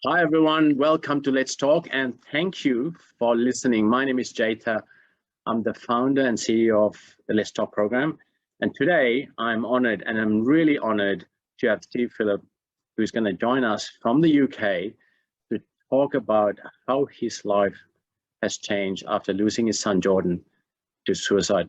Hi, everyone. Welcome to Let's Talk, and thank you for listening. My name is Jatha. I'm the founder and CEO of the Let's Talk program. And today I'm honored, and I'm really honored to have Steve Phillip, who's going to join us from the UK to talk about how his life has changed after losing his son, Jordan, to suicide.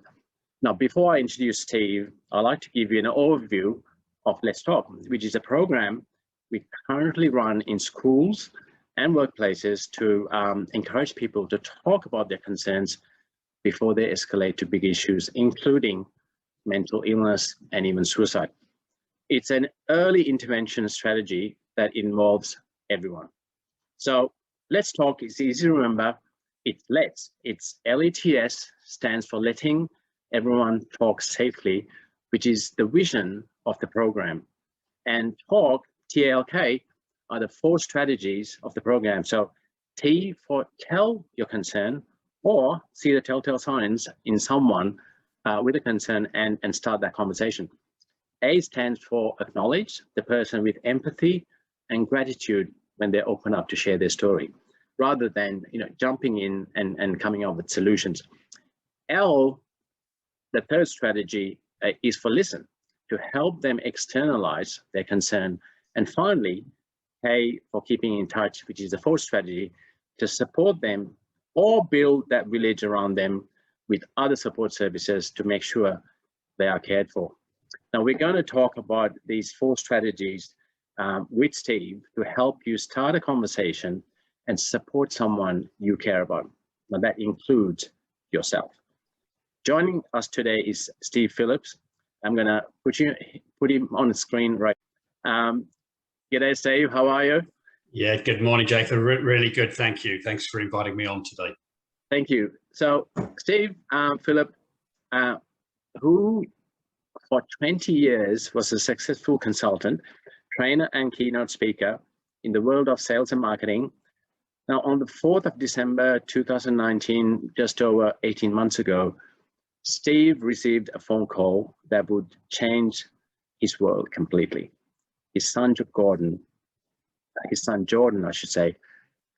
Now, before I introduce Steve, I'd like to give you an overview of Let's Talk, which is a program we currently run in schools and workplaces to encourage people to talk about their concerns before they escalate to big issues, including mental illness and even suicide. It's an early intervention strategy that involves everyone. So Let's Talk is easy to remember. It's LETS. It's LETS, stands for Letting Everyone Talk Safely, which is the vision of the program. And TALK, TALK, are the 4 strategies of the program. So T for tell your concern, or see the telltale signs in someone with a concern and start that conversation. A stands for acknowledge the person with empathy and gratitude when they open up to share their story, rather than jumping in and coming up with solutions. L, the third strategy, is for listen, to help them externalize their concern. And finally, K for keeping in touch, which is the 4th strategy, to support them or build that village around them with other support services to make sure they are cared for. Now, we're going to talk about these 4 strategies with Steve to help you start a conversation and support someone you care about. Now, that includes yourself. Joining us today is Steve Phillips. I'm going to put him on the screen right. G'day, Steve. How are you? Yeah, good morning, Jatha. Really good. Thank you. Thanks for inviting me on today. Thank you. So, Steve Phillip, who for 20 years was a successful consultant, trainer, and keynote speaker in the world of sales and marketing. Now, on the 4th of December 2019, just over 18 months ago, Steve received a phone call that would change his world completely. His son Jordan, I should say,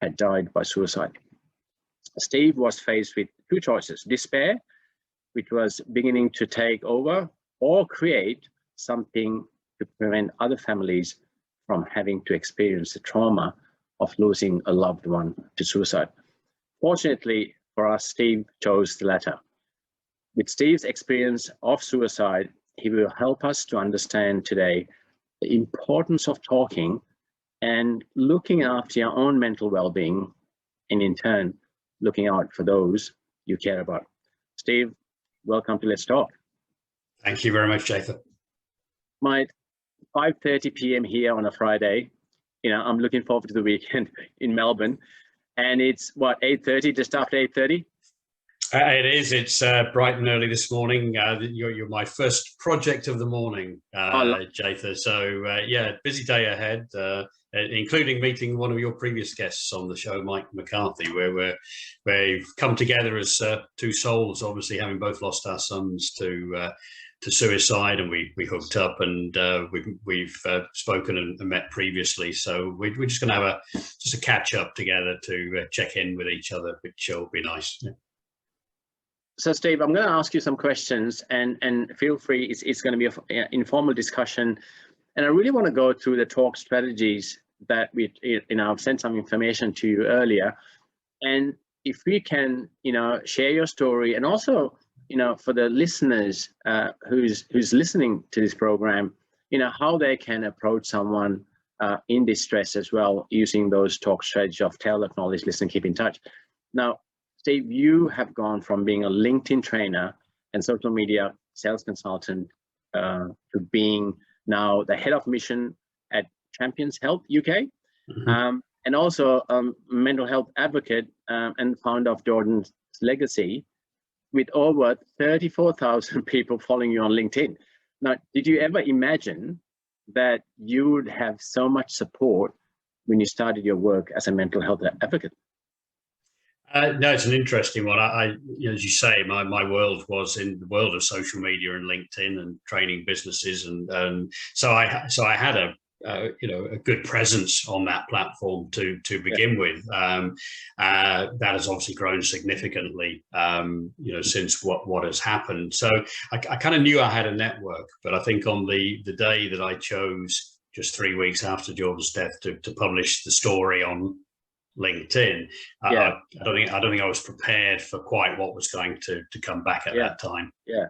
had died by suicide. Steve was faced with 2 choices: despair, which was beginning to take over, or create something to prevent other families from having to experience the trauma of losing a loved one to suicide. Fortunately for us, Steve chose the latter. With Steve's experience of suicide, he will help us to understand today the importance of talking and looking after your own mental well-being, and in turn, looking out for those you care about. Steve, welcome to Let's Talk. Thank you very much, Jatha. My 5:30 p.m. here on a Friday. I'm looking forward to the weekend in Melbourne, and it's what, 8:30, just after 8:30? It is. It's bright and early this morning. You're my first project of the morning, Jatha. So yeah, busy day ahead, including meeting one of your previous guests on the show, Mike McCarthy, where we've come together as 2 souls, obviously having both lost our sons to suicide, and we hooked up, and we've spoken and met previously. So we're just going to have a catch up together to check in with each other, which will be nice. Yeah. So, Steve, I'm going to ask you some questions, and feel free. It's going to be an informal discussion, and I really want to go through the talk strategies that I've sent some information to you earlier, and if we can, share your story, and also, for the listeners who's listening to this program, how they can approach someone in distress as well, using those talk strategies of tell, acknowledge, listen, keep in touch. Now, Steve, you have gone from being a LinkedIn trainer and social media sales consultant to being now the head of mission at Champions Health UK, and also mental health advocate and founder of Jordan's Legacy, with over 34,000 people following you on LinkedIn. Now, did you ever imagine that you would have so much support when you started your work as a mental health advocate? No, it's an interesting one. As you say, my world was in the world of social media and LinkedIn and training businesses, and so I had a a good presence on that platform to begin with. That has obviously grown significantly, since what has happened. So I kind of knew I had a network, but I think on the day that I chose, just 3 weeks after Jordan's death, to publish the story on LinkedIn, I don't think I was prepared for quite what was going to come back at that time. Yeah.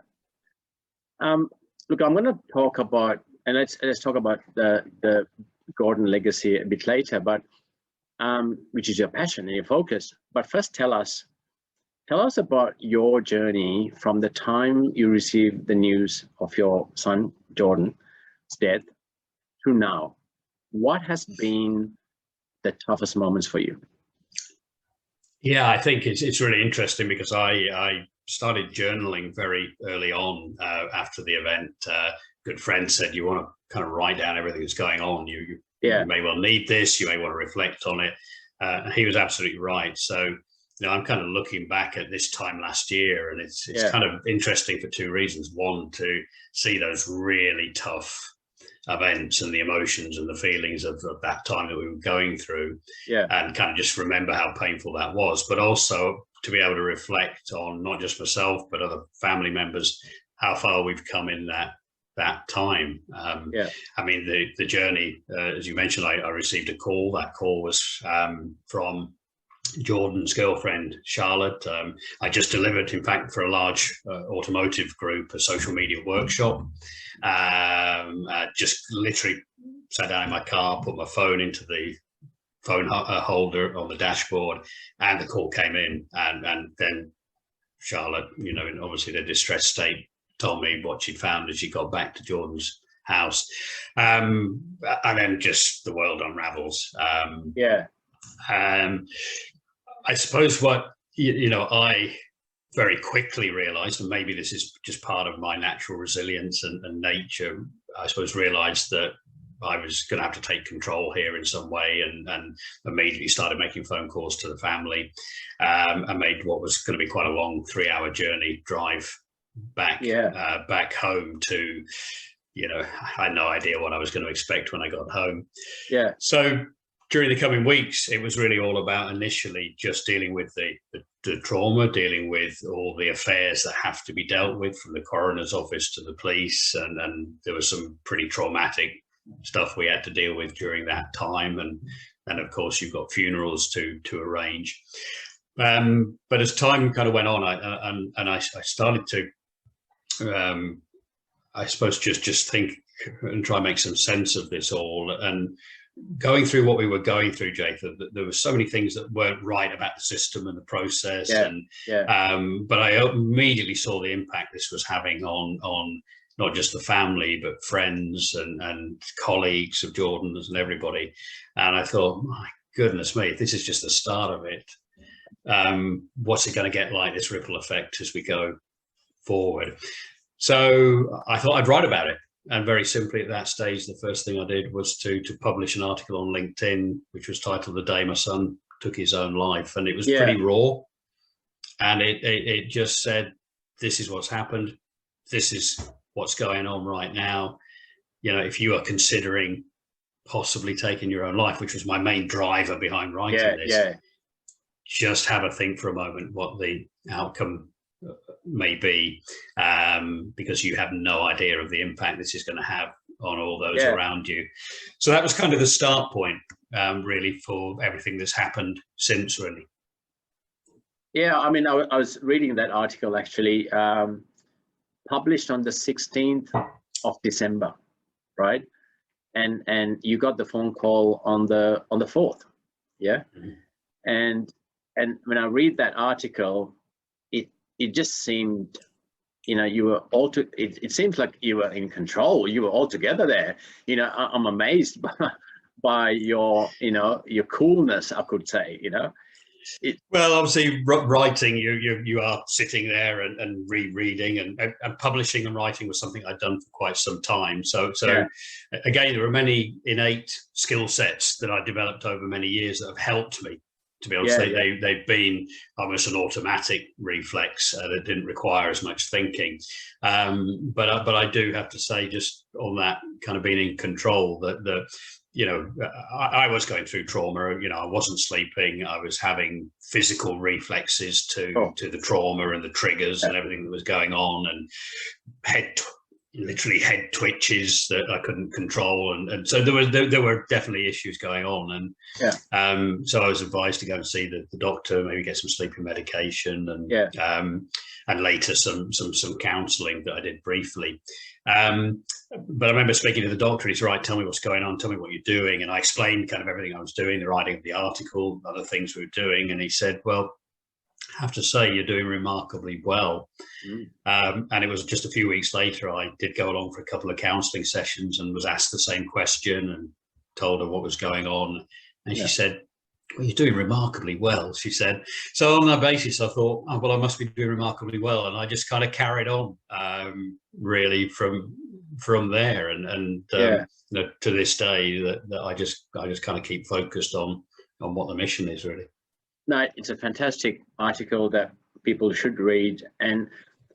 Look, I'm going to talk about, and let's talk about the Gordon legacy a bit later, but which is your passion and your focus. But first, tell us about your journey from the time you received the news of your son Jordan's death to now. What has been the toughest moments for you? Yeah, I think it's really interesting because I started journaling very early on after the event. Good friend said, you want to kind of write down everything that's going on. You may well need this. You may want to reflect on it. He was absolutely right. So, I'm kind of looking back at this time last year, and it's kind of interesting for two reasons. One, to see those really tough events and the emotions and the feelings of that time that we were going through, and kind of just remember how painful that was, but also to be able to reflect on not just myself but other family members, how far we've come in that time. I mean, the journey, as you mentioned, I received a call. That call was from Jordan's girlfriend, Charlotte. I just delivered, in fact, for a large automotive group, a social media workshop. Just literally sat down in my car, put my phone into the phone holder on the dashboard, and the call came in. And then Charlotte, in obviously the distressed state, told me what she'd found as she got back to Jordan's house. And then just the world unravels. I suppose what, I very quickly realized, and maybe this is just part of my natural resilience and nature, I suppose realized that I was going to have to take control here in some way, and immediately started making phone calls to the family. I made what was going to be quite a long 3-hour journey drive back home to, I had no idea what I was going to expect when I got home. So during the coming weeks, it was really all about initially just dealing with the trauma, dealing with all the affairs that have to be dealt with, from the coroner's office to the police. And there was some pretty traumatic stuff we had to deal with during that time. And of course, you've got funerals to arrange. But as time kind of went on, I started to, I suppose, just think and try and make some sense of this all. And going through what we were going through, Jathan, there were so many things that weren't right about the system and the process. But I immediately saw the impact this was having on not just the family, but friends and colleagues of Jordan's and everybody. And I thought, my goodness me, if this is just the start of it, what's it going to get like, this ripple effect as we go forward? So I thought I'd write about it. And very simply at that stage, the first thing I did was to publish an article on LinkedIn, which was titled "The Day My Son Took His Own Life." And it was pretty raw. And it just said, this is what's happened. This is what's going on right now. If you are considering possibly taking your own life, which was my main driver behind writing this, just have a think for a moment what the outcome may be, because you have no idea of the impact this is going to have on all those around you. So that was kind of the start point, really, for everything that's happened since, really. I mean, I was reading that article, actually, published on the 16th of December, right? And you got the phone call on the 4th, and when I read that article, it just seemed, you were it seems like you were in control. You were all together there. I'm amazed by your coolness, I could say. Well, obviously, writing, you are sitting there and rereading, and publishing and writing was something I'd done for quite some time. So again, there were many innate skill sets that I developed over many years that have helped me To be honest, Yeah, they've been almost an automatic reflex that didn't require as much thinking. But I do have to say, just on that kind of being in control, that you know, I was going through trauma. You know, I wasn't sleeping. I was having physical reflexes to the trauma and the triggers and everything that was going on, and literally head twitches that I couldn't control, and so there were definitely issues going on, and so I was advised to go and see the doctor, maybe get some sleeping medication, and later some counselling that I did briefly. But I remember speaking to the doctor. He's right, tell me what's going on, tell me what you're doing, and I explained kind of everything I was doing, the writing of the article, other things we were doing, and he said, well, I have to say you're doing remarkably well. And it was just a few weeks later, I did go along for a couple of counselling sessions and was asked the same question and told her what was going on. And she said, well, you're doing remarkably well, she said. So on that basis, I thought, oh, well, I must be doing remarkably well. And I just kind of carried on really from there. And you know, to this day, that I just kind of keep focused on what the mission is, really. No, it's a fantastic article that people should read. And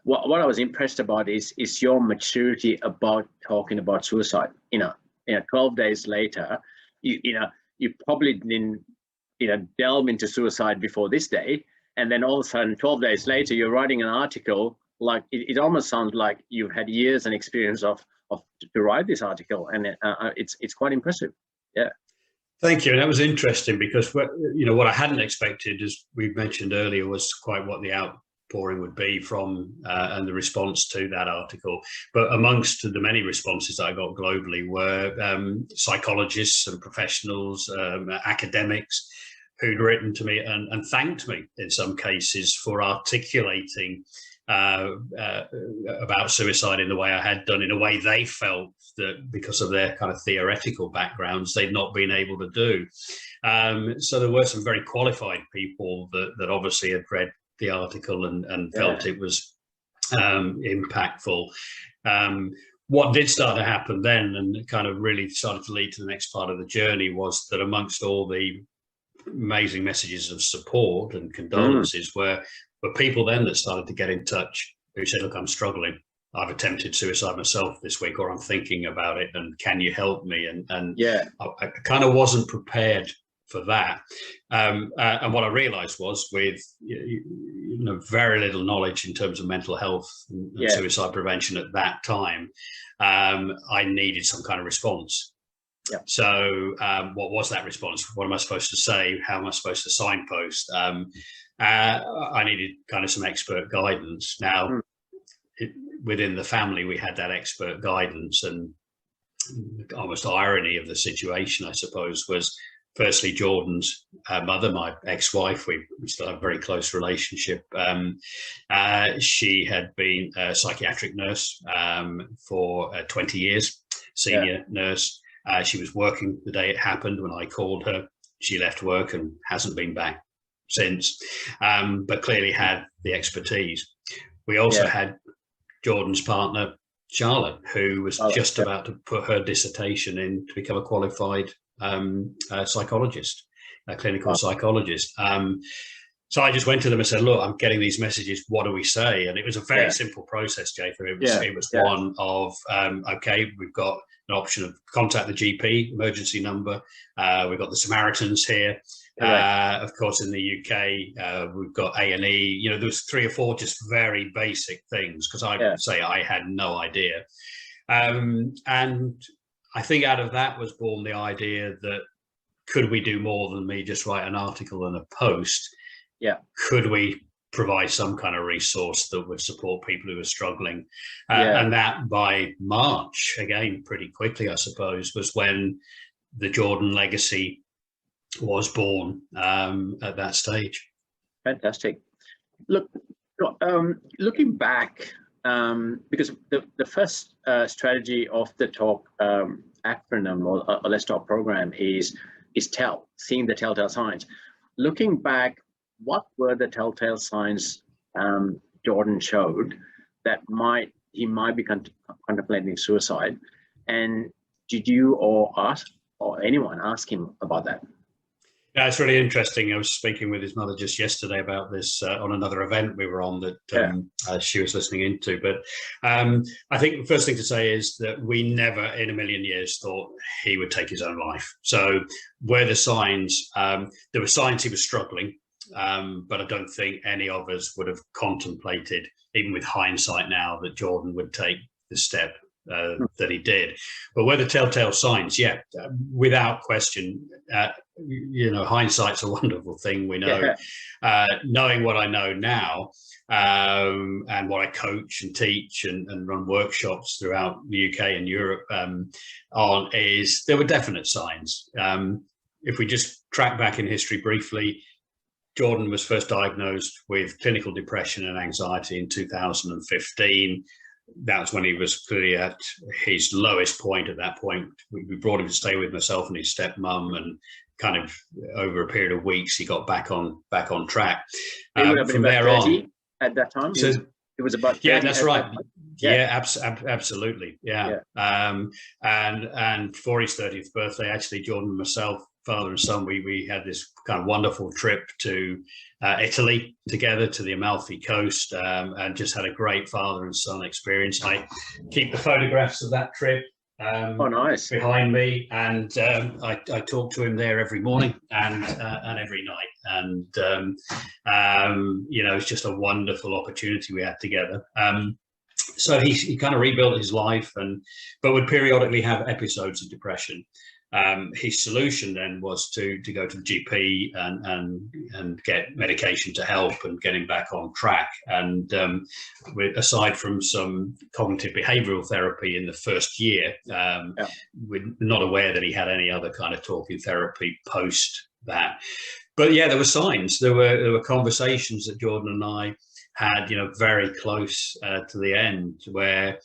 what I was impressed about is your maturity about talking about suicide. 12 days later, you probably didn't delve into suicide before this day, and then all of a sudden 12 days later you're writing an article. Like it almost sounds like you've had years and experience of to write this article, and it's quite impressive. Yeah. Thank you. And that was interesting because what I hadn't expected, as we mentioned earlier, was quite what the outpouring would be from and the response to that article. But amongst the many responses I got globally were psychologists and professionals, academics, who'd written to me and thanked me in some cases for articulating about suicide in the way I had done, in a way they felt that because of their kind of theoretical backgrounds they'd not been able to do. So there were some very qualified people that obviously had read the article and felt it was impactful. What did start to happen then, and kind of really started to lead to the next part of the journey, was that amongst all the amazing messages of support and condolences were people then that started to get in touch, who said, look, I'm struggling. I've attempted suicide myself this week, or I'm thinking about it, and can you help me? And I kind of wasn't prepared for that. And what I realized was, with very little knowledge in terms of mental health and suicide prevention at that time, I needed some kind of response. So what was that response? What am I supposed to say? How am I supposed to signpost? I needed kind of some expert guidance. Now, within the family, we had that expert guidance, and almost irony of the situation, I suppose, was firstly Jordan's mother, my ex-wife. We still have a very close relationship. She had been a psychiatric nurse for 20 years, senior nurse. She was working the day it happened when I called her. She left work and hasn't been back since, but clearly had the expertise. We also had Jordan's partner, Charlotte, who was just about to put her dissertation in to become a qualified psychologist, a clinical psychologist. So I just went to them and said, look, I'm getting these messages. What do we say? And it was a very simple process, Jathan. It was one of, okay, we've got an option of contact the GP emergency number. We've got the Samaritans here. Of course, in the UK, we've got A&E. There was 3 or 4 just very basic things, because I would say I had no idea. And I think out of that was born the idea that, could we do more than me just write an article and a post? Could we provide some kind of resource that would support people who are struggling? And that by March, again, pretty quickly, I suppose, was when the Jordan legacy was born at that stage. Fantastic. Look, looking back, because the first strategy of the talk acronym or Let's Talk program is TELL, seeing the telltale signs. Looking back, what were the telltale signs Jordan showed that he might be contemplating suicide? And did you or anyone ask him about that? Yeah, it's really interesting. I was speaking with his mother just yesterday about this on another event we were on that she was listening into. But I think the first thing to say is that we never in a million years thought he would take his own life. So were the signs, there were signs he was struggling, but I don't think any of us would have contemplated, even with hindsight now, that Jordan would take the step that he did. But were the telltale signs? Yeah, without question. Hindsight's a wonderful thing. We know, knowing what I know now, and what I coach and teach and run workshops throughout the UK and Europe on, is there were definite signs. If we just track back in history briefly, Jordan was first diagnosed with clinical depression and anxiety in 2015. That was when he was clearly at his lowest point. At that point, we brought him to stay with myself and his stepmom, and kind of over a period of weeks, he got back on track. From there on, at that time, so it was about 30. Yeah, that's right. Yeah, absolutely. Yeah. And for his 30th birthday, actually, Jordan and myself, father and son, we had this kind of wonderful trip to Italy together, to the Amalfi Coast, and just had a great father and son experience. I keep the photographs of that trip nice, behind me, and I talk to him there every morning and every night, and it's just a wonderful opportunity we had together. So he kind of rebuilt his life, but would periodically have episodes of depression. His solution then was to go to the GP and get medication to help and get him back on track. And aside from some cognitive behavioral therapy in the first year, we're not aware that he had any other kind of talking therapy post that. But yeah, there were signs. There were conversations that Jordan and I had, very close to the end, where,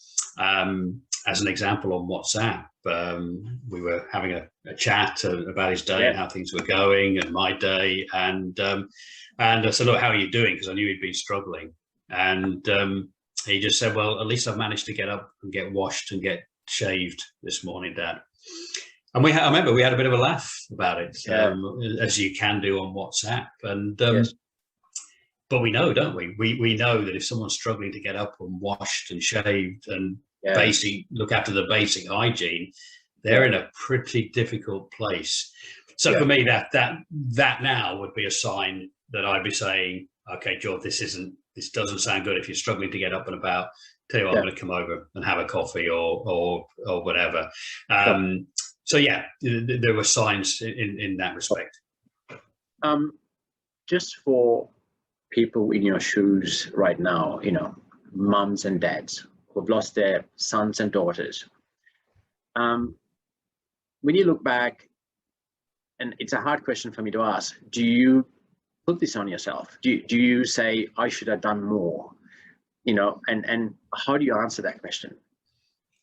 as an example, on WhatsApp, we were having a chat about his day and how things were going, and my day, and I said, "Look, how are you doing?" Because I knew he'd been struggling, and he just said, "Well, at least I've managed to get up and get washed and get shaved this morning, Dad." And I remember we had a bit of a laugh about it, as you can do on WhatsApp, and but we know, don't we? We know that if someone's struggling to get up and washed and shaved and look after the basic hygiene, they're in a pretty difficult place. So for me, that now would be a sign that I'd be saying, okay, George, this doesn't sound good. If you're struggling to get up and about, tell you what, I'm going to come over and have a coffee or whatever. So there were signs in that respect. Just for people in your shoes right now, mums and dads who've lost their sons and daughters. When you look back, and it's a hard question for me to ask, do you put this on yourself? Do you say, I should have done more? And how do you answer that question?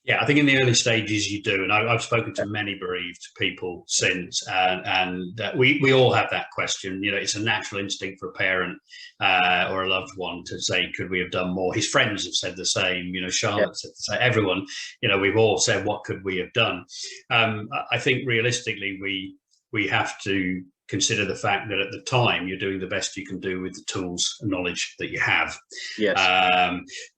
Yeah, I think in the early stages you do, and I've spoken to many bereaved people since, and we all have that question. It's a natural instinct for a parent or a loved one to say, could we have done more? His friends have said the same. Charlotte said the same. Everyone, we've all said, what could we have done? I think realistically, we have to consider the fact that at the time you're doing the best you can do with the tools and knowledge that you have. Yes.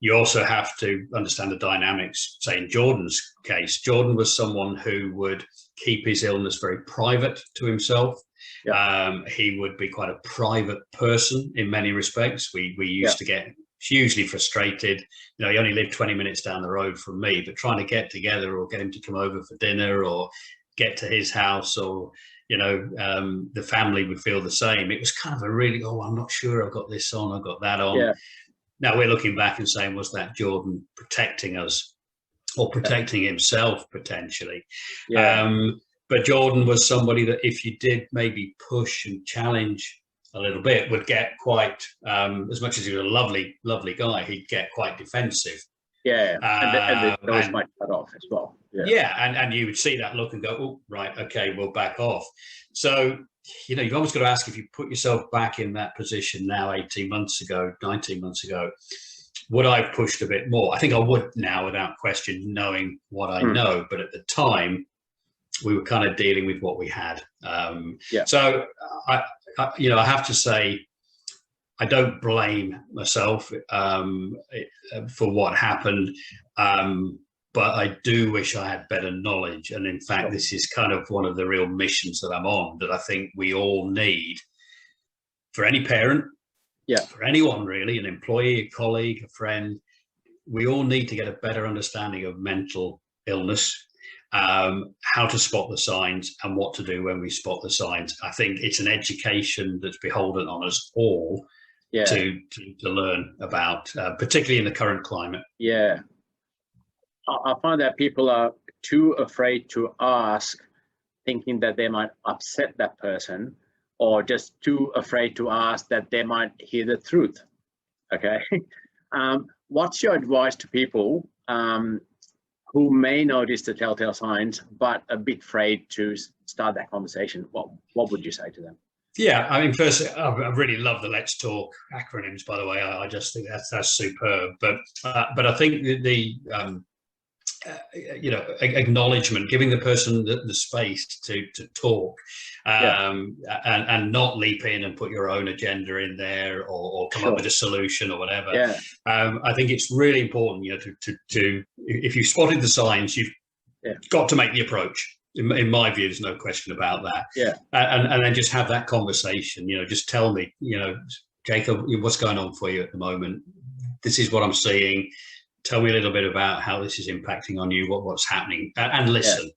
You also have to understand the dynamics. Say in Jordan's case, Jordan was someone who would keep his illness very private to himself. He would be quite a private person in many respects. We used to get hugely frustrated. He only lived 20 minutes down the road from me, but trying to get together or get him to come over for dinner or get to his house, or the family would feel the same. It was kind of a really, I'm not sure, I've got this on, I've got that on. Now we're looking back and saying, was that Jordan protecting us or protecting himself potentially? But Jordan was somebody that if you did maybe push and challenge a little bit, would get quite, as much as he was a lovely, lovely guy, he'd get quite defensive. And the nose might cut off as well. And you would see that look and go, oh, right, okay, we'll back off. So, you've always got to ask, if you put yourself back in that position now, 18 months ago, 19 months ago, would I have pushed a bit more? I think I would now, without question, knowing what I know. But at the time, we were kind of dealing with what we had. Yeah. So I have to say, I don't blame myself for what happened, but I do wish I had better knowledge. And in fact, this is kind of one of the real missions that I'm on, that I think we all need, for any parent, for anyone really, an employee, a colleague, a friend. We all need to get a better understanding of mental illness, how to spot the signs and what to do when we spot the signs. I think it's an education that's beholden on us all to learn about, particularly in the current climate. Yeah. I find that people are too afraid to ask, thinking that they might upset that person, or just too afraid to ask that they might hear the truth. Okay. What's your advice to people who may notice the telltale signs but a bit afraid to start that conversation? What would you say to them? Yeah, I mean, first, I really love the Let's Talk acronyms, by the way. I just think that's superb. But I think the acknowledgement, giving the person the space to talk, and not leap in and put your own agenda in there, or come up with a solution or whatever. I think it's really important, to if you spotted the signs, you've got to make the approach. In my view, there's no question about that. And then just have that conversation. Just tell me, Jacob, what's going on for you at the moment? This is what I'm seeing. Tell me a little bit about how this is impacting on you, what's happening, and listen.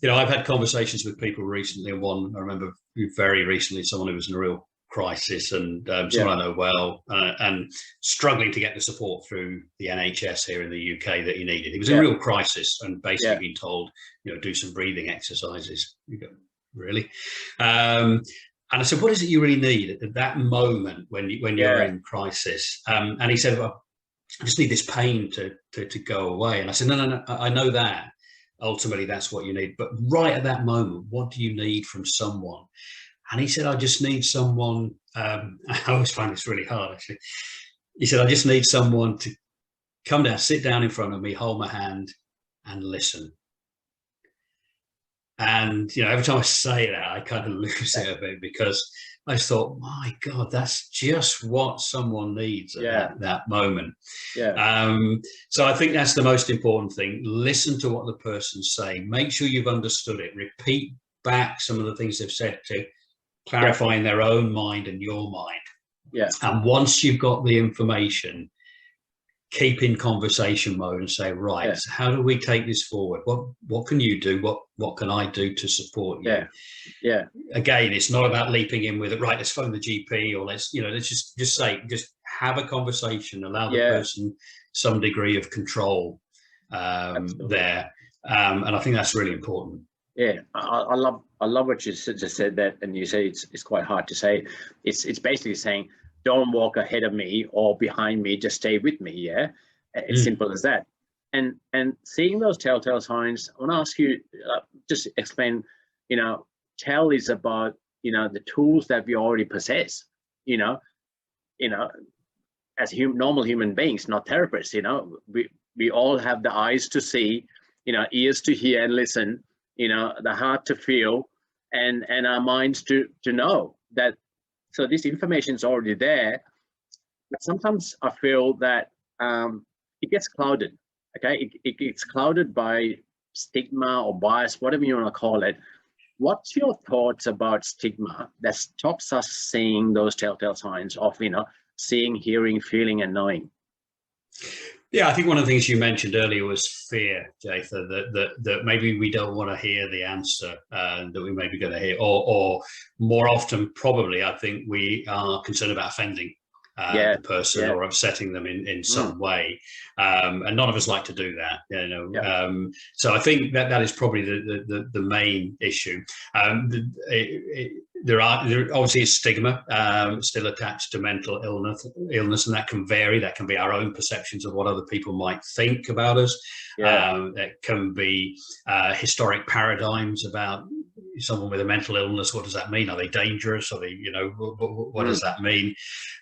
I've had conversations with people recently, and one I remember very recently, someone who was in a real crisis, and someone I know well, and struggling to get the support through the NHS here in the UK that he needed. He was in a real crisis, and basically being told, do some breathing exercises. You go, really? And I said, what is it you really need at that moment when you're in crisis? And he said, well, I just need this pain to go away. And I said, no, I know that. Ultimately, that's what you need. But right at that moment, what do you need from someone? And he said, I just need someone. I always find this really hard, actually. He said, I just need someone to come down, sit down in front of me, hold my hand, and listen. And, every time I say that, I kind of lose it a bit, because I thought, my God, that's just what someone needs at that moment. So I think that's the most important thing. Listen to what the person's saying. Make sure you've understood it. Repeat back some of the things they've said to clarify in their own mind and your mind. And once you've got the information, keep in conversation mode and say, right, so how do we take this forward? What can you do? What can I do to support you? Again, it's not about leaping in with it. Right, let's phone the GP, or let's just have a conversation, allow the person some degree of control there. And I think that's really important. I love what you just said, that, and you say it's quite hard to say. It's basically saying, don't walk ahead of me or behind me, just stay with me. It's simple as that. And seeing those telltale signs, I want to ask you, just explain, tell is about, the tools that we already possess, as normal human beings, not therapists. We all have the eyes to see, ears to hear and listen, the heart to feel, and our minds to know that. So this information is already there, but sometimes I feel that it gets clouded. Okay, it gets clouded by stigma or bias, whatever you want to call it. What's your thoughts about stigma that stops us seeing those telltale signs of, seeing, hearing, feeling, and knowing? Yeah, I think one of the things you mentioned earlier was fear, Jatha, that maybe we don't want to hear the answer that we may be going to hear, or more often, probably, I think we are concerned about offending the person or upsetting them in some way, and none of us like to do that. So I think that is probably the main issue. There obviously is stigma still attached to mental illness, and that can vary. That can be our own perceptions of what other people might think about us. That can be historic paradigms about someone with a mental illness, what does that mean? Are they dangerous? Are they, what does that mean?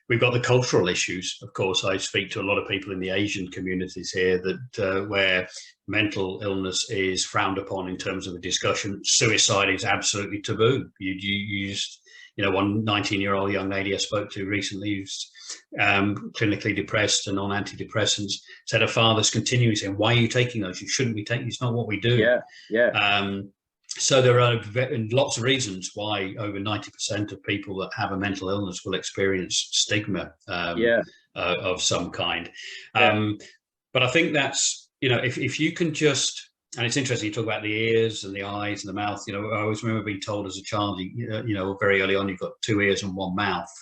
We've got the cultural issues. Of course, I speak to a lot of people in the Asian communities here that where mental illness is frowned upon in terms of a discussion. Suicide is absolutely taboo. You just, one 19-year-old young lady I spoke to recently who's clinically depressed and on antidepressants said her father's continuing saying, "Why are you taking those? You shouldn't be taking. It's not what we do." So there are lots of reasons why over 90% of people that have a mental illness will experience stigma of some kind. But I think that's, if you can just, and it's interesting you talk about the ears and the eyes and the mouth. I always remember being told as a child, very early on, you've got 2 ears and 1 mouth.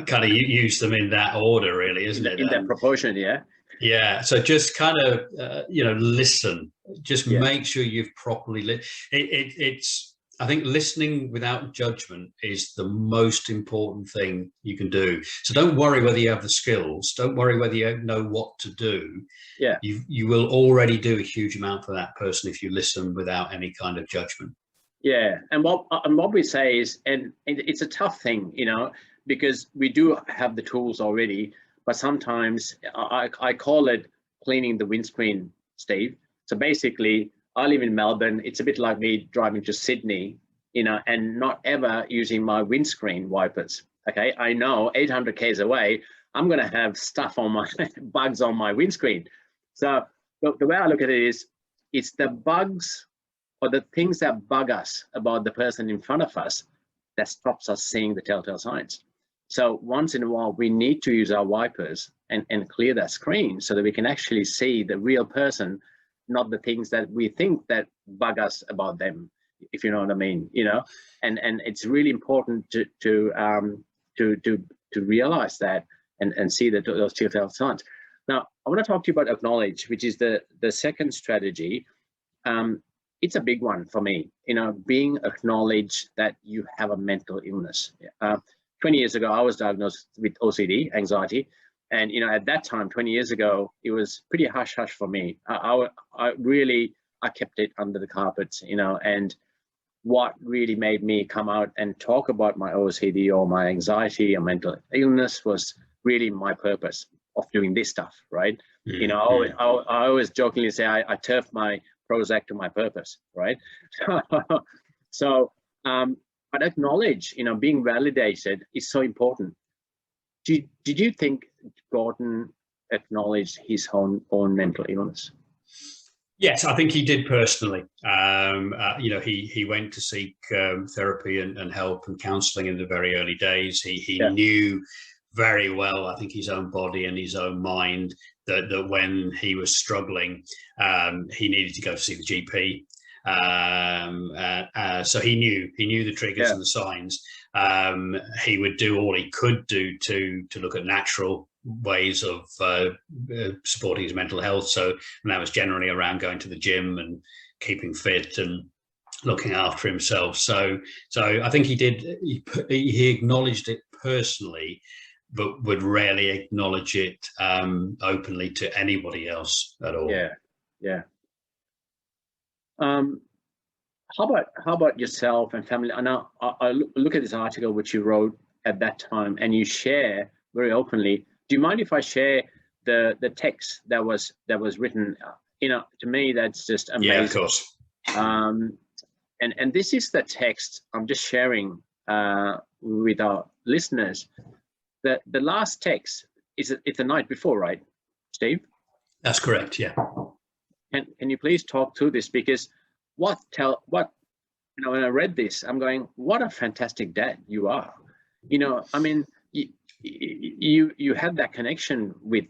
kind of use them in that order, really, isn't it? In that proportion, yeah. So just kind of, listen. Just make sure you've properly it's. I think listening without judgment is the most important thing you can do. So don't worry whether you have the skills. Don't worry whether you know what to do. Yeah. You will already do a huge amount for that person if you listen without any kind of judgment. Yeah. And what we say is, and it's a tough thing, because we do have the tools already, but sometimes I call it cleaning the windscreen, Steve. So basically, I live in Melbourne. It's a bit like me driving to Sydney, and not ever using my windscreen wipers. Okay, I know 800 k's away, I'm going to have stuff on my bugs on my windscreen. So the way I look at it is, it's the bugs or the things that bug us about the person in front of us that stops us seeing the telltale signs. So once in a while, we need to use our wipers and clear that screen so that we can actually see the real person, not the things that we think that bug us about them, if you know what I mean. And it's really important to realize that and see that those telltale signs. Now, I want to talk to you about acknowledge, which is the second strategy. It's a big one for me, being acknowledged that you have a mental illness. 20 years ago, I was diagnosed with OCD, anxiety. And, at that time, 20 years ago, it was pretty hush hush for me. I kept it under the carpet, and what really made me come out and talk about my OCD or my anxiety or mental illness was really my purpose of doing this stuff, right? I always jokingly say I turf my Prozac to my purpose, right? But acknowledge, being validated is so important. Did you think Gordon acknowledged his own mental illness? Yes, I think he did personally. He went to seek therapy and help and counselling in the very early days. He knew very well, I think, his own body and his own mind, that when he was struggling, he needed to go to see the GP. So he knew the triggers and the signs. He would do all he could do to look at natural ways of supporting his mental health. So, and that was generally around going to the gym and keeping fit and looking after himself. So I think he did. He acknowledged it personally, but would rarely acknowledge it openly to anybody else at all. Yeah. How about yourself and family? And now I look at this article which you wrote at that time, and you share very openly. Do you mind if I share the text that was written? To me, that's just amazing. Yeah, of course. And this is the text I'm just sharing with our listeners. The last text it's the night before, right, Steve? That's correct. Yeah. Can you please talk through this? Because when I read this, I'm going, what a fantastic dad you are. I mean, you had that connection with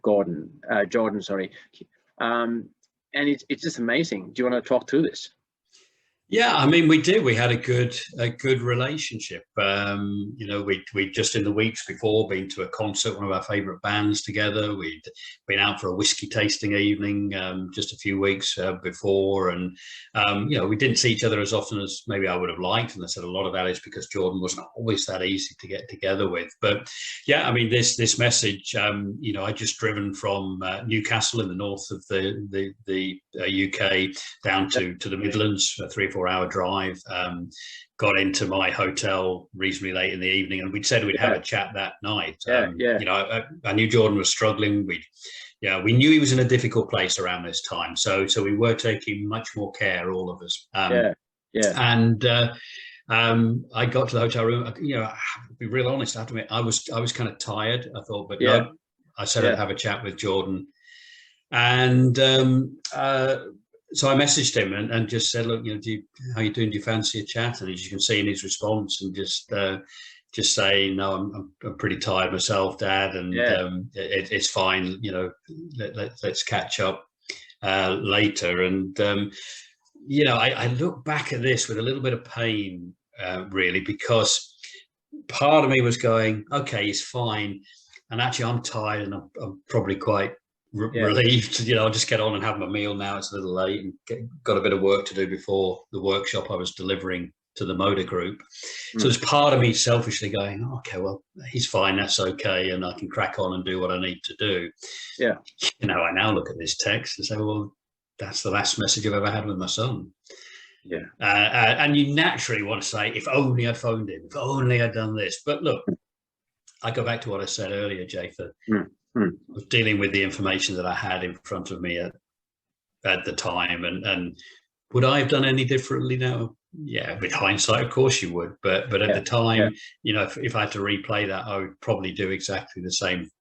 Jordan, sorry. And it's just amazing. Do you want to talk through this? Yeah, I mean, we did. We had a good relationship. We'd just in the weeks before been to a concert, one of our favourite bands together. We'd been out for a whiskey tasting evening just a few weeks before, and we didn't see each other as often as maybe I would have liked. And I said a lot of that is because Jordan wasn't always that easy to get together with. But yeah, I mean, this message, I just driven from Newcastle in the north of the UK down to the Midlands, 3 or 3-4 hour drive. Got into my hotel reasonably late in the evening, and we'd said we'd have a chat that night. You know, I knew Jordan was struggling. We knew he was in a difficult place around this time, so we were taking much more care, all of us. And I got to the hotel room. You know, to be real honest, I have to admit, I was kind of tired. I thought, but no, I said I'd have a chat with Jordan, and so I messaged him and just said, look, you know, how you doing? Do you fancy a chat? And as you can see in his response, and just say, no, I'm pretty tired myself, Dad, and it's fine. You know, let's catch up later. And you know, I look back at this with a little bit of pain, really, because part of me was going, okay, he's fine, and actually I'm tired, and I'm probably quite relieved. You know, I'll just get on and have my meal now. It's a little late, and got a bit of work to do before the workshop I was delivering to the motor group. So there's part of me selfishly going, oh, okay, well, he's fine, that's okay, and I can crack on and do what I need to do. You know, I now look at this text and say, well, that's the last message I've ever had with my son. And you naturally want to say, if only I'd phoned him, if only I'd done this. But look, I go back to what I said earlier, Jatha. I was dealing with the information that I had in front of me at the time, and would I have done any differently now? Yeah, with hindsight, of course you would, but at the time, you know, if I had to replay that, I would probably do exactly the same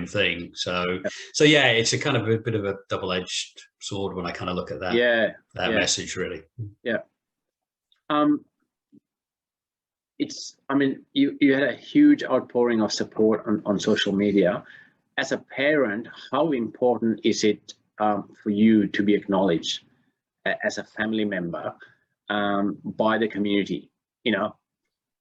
thing. So yeah, it's a kind of a bit of a double-edged sword when I kind of look at that message, really. It's, I mean, you had a huge outpouring of support on social media. As a parent, how important is it for you to be acknowledged as a family member by the community? You know,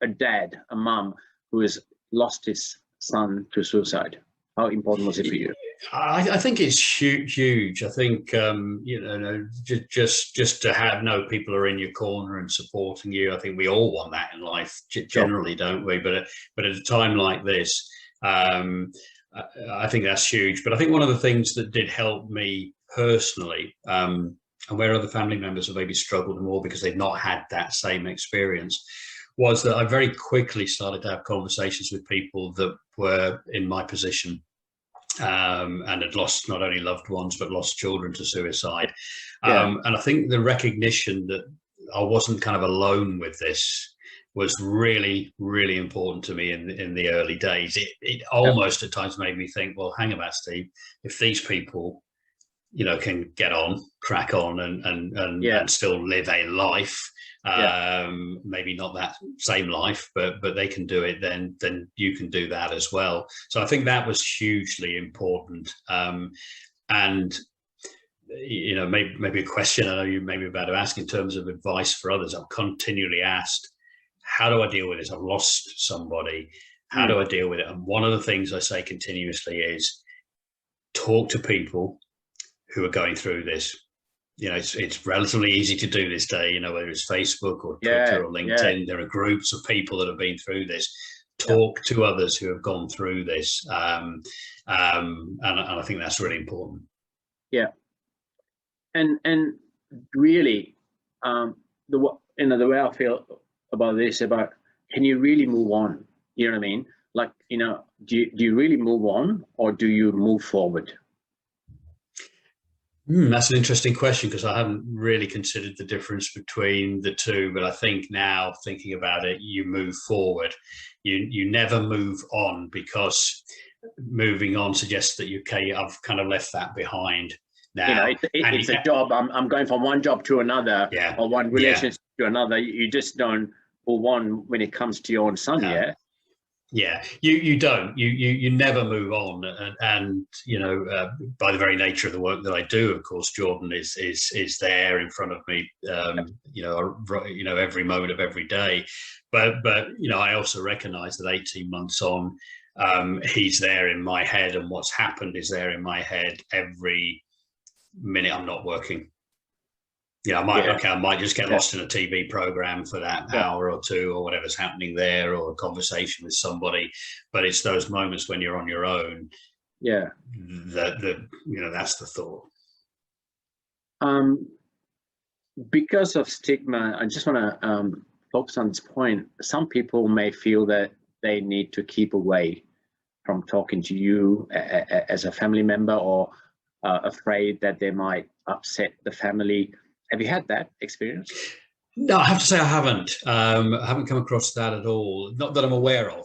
a dad, a mom who has lost his son to suicide. How important was it for you? I think it's huge. I think you know, just to know people are in your corner and supporting you. I think we all want that in life, generally, don't we? But at a time like this, I think that's huge. But I think one of the things that did help me personally, and where other family members have maybe struggled more because they've not had that same experience, was that I very quickly started to have conversations with people that were in my position, and had lost not only loved ones but lost children to suicide. And I think the recognition that I wasn't kind of alone with this was really, really important to me in the early days. It almost at times made me think, well, hang about, Steve, if these people, you know, can get on, crack on, and still live a life, maybe not that same life, but they can do it, then you can do that as well. So I think that was hugely important. And you know, maybe a question I know you may be about to ask in terms of advice for others. I'm continually asked, how do I deal with this? I've lost somebody. How do I deal with it? And one of the things I say continuously is talk to people who are going through this. You know, it's relatively easy to do this day, you know, whether it's Facebook or Twitter or LinkedIn, there are groups of people that have been through this. Talk to others who have gone through this. And I think that's really important. And really, the way I feel about this, about can you really move on? You know what I mean? Like, you know, do you really move on, or do you move forward? That's an interesting question, because I haven't really considered the difference between the two. But I think now, thinking about it, you move forward. You never move on, because moving on suggests that I've kind of left that behind. Now, you know, it's a job. I'm going from one job to another, or one relationship to another. You just don't move on when it comes to your own son. You don't. You never move on. And you know, by the very nature of the work that I do, of course, Jordan is there in front of me. You know, every moment of every day. But you know, I also recognise that 18 months on, he's there in my head, and what's happened is there in my head every minute I'm not working. Yeah, I might just get lost in a TV program for that hour or two, or whatever's happening there, or a conversation with somebody. But it's those moments when you're on your own. That you know, that's the thought. because of stigma, I just want to focus on this point. Some people may feel that they need to keep away from talking to you as a family member, or afraid that they might upset the family. Have you had that experience? No, I have to say I haven't. I haven't come across that at all. Not that I'm aware of.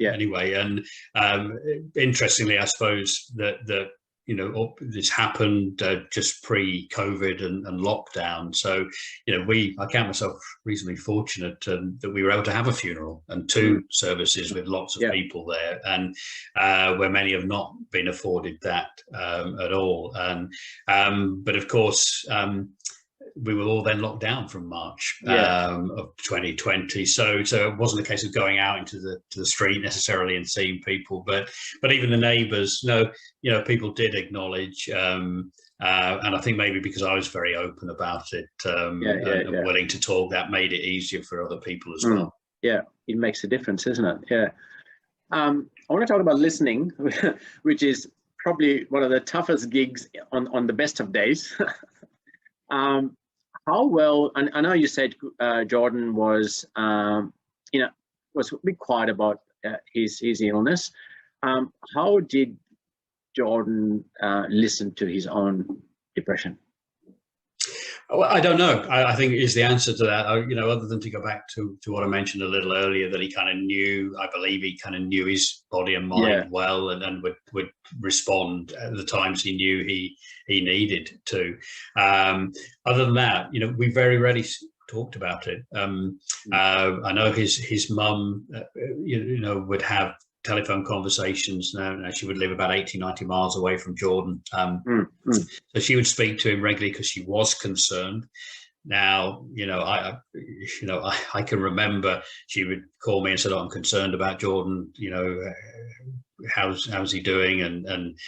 Anyway, and interestingly, I suppose that this happened just pre-COVID and lockdown. So I count myself reasonably fortunate that we were able to have a funeral and two services with lots of people there, and where many have not been afforded that at all. And but of course. We were all then locked down from March of 2020, so it wasn't a case of going out into the street necessarily and seeing people, but even the neighbours, people did acknowledge, and I think maybe because I was very open about it and willing to talk, that made it easier for other people as well. Yeah, it makes a difference, isn't it? Yeah. I want to talk about listening, which is probably one of the toughest gigs on the best of days. How well, and I know you said Jordan was, was a bit quiet about his illness. How did Jordan listen to his own depression? Well, I don't know. I think is the answer to that. Other than to go back to what I mentioned a little earlier, that he kind of knew, I believe he kind of knew his body and mind well, and would respond at the times he knew he needed to. Other than that, we very rarely talked about it. I know his mum, would have telephone conversations. Now she would live about 80-90 miles away from Jordan, so she would speak to him regularly because she was concerned. Now I can remember she would call me and said, "Oh, I'm concerned about Jordan, how's he doing?" And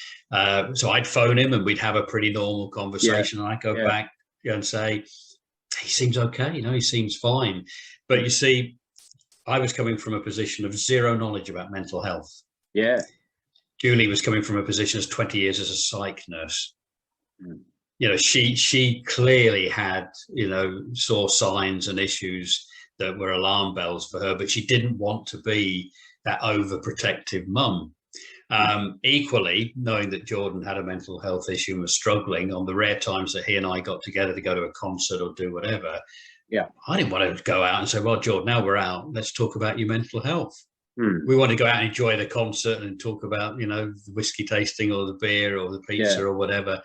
so I'd phone him and we'd have a pretty normal conversation, and I'd go back and say, "He seems okay, he seems fine." But you see, I was coming from a position of zero knowledge about mental health. Yeah. Julie was coming from a position as 20 years as a psych nurse. She clearly had, saw signs and issues that were alarm bells for her, but she didn't want to be that overprotective mum. Equally, knowing that Jordan had a mental health issue and was struggling, on the rare times that he and I got together to go to a concert or do whatever, I didn't want to go out and say, "Well, Jordan, now we're out, let's talk about your mental health." We want to go out and enjoy the concert and talk about, the whiskey tasting or the beer or the pizza or whatever.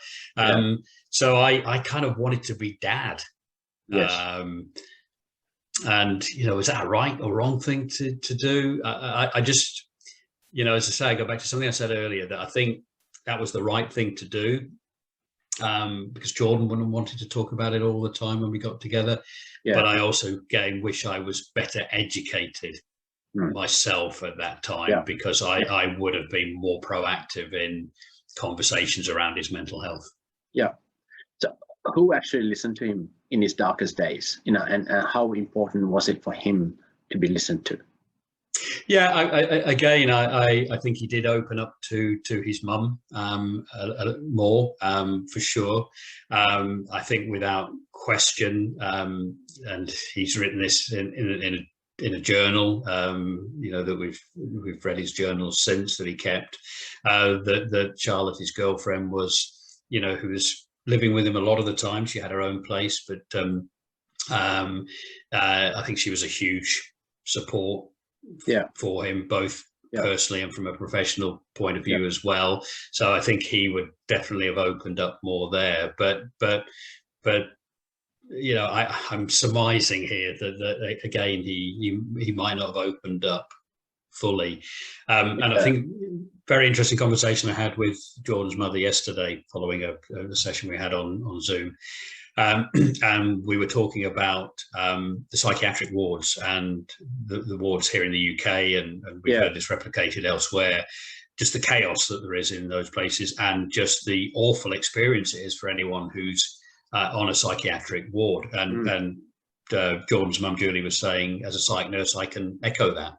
So I kind of wanted to be dad. Yes. And, is that a right or wrong thing to do? I just, as I say, I go back to something I said earlier, that I think that was the right thing to do. Because Jordan wouldn't have wanted to talk about it all the time when we got together. But I also, again, wish I was better educated myself at that time, because I would have been more proactive in conversations around his mental health. Yeah. So who actually listened to him in his darkest days, and how important was it for him to be listened to? Yeah, I think he did open up to his mum more, for sure. I think without question, and he's written this in a journal, that we've read his journals since, that he kept, that Charlotte, his girlfriend, was, who was living with him a lot of the time. She had her own place, but I think she was a huge support for him, both personally and from a professional point of view as well. So I think he would definitely have opened up more there. But I'm surmising here that again he might not have opened up fully. And I think very interesting conversation I had with Jordan's mother yesterday following a session we had on Zoom. And we were talking about the psychiatric wards and the wards here in the UK, and we've heard this replicated elsewhere, just the chaos that there is in those places, and just the awful experience it is for anyone who's on a psychiatric ward. And Jordan's mum, Julie, was saying, as a psych nurse, I can echo that.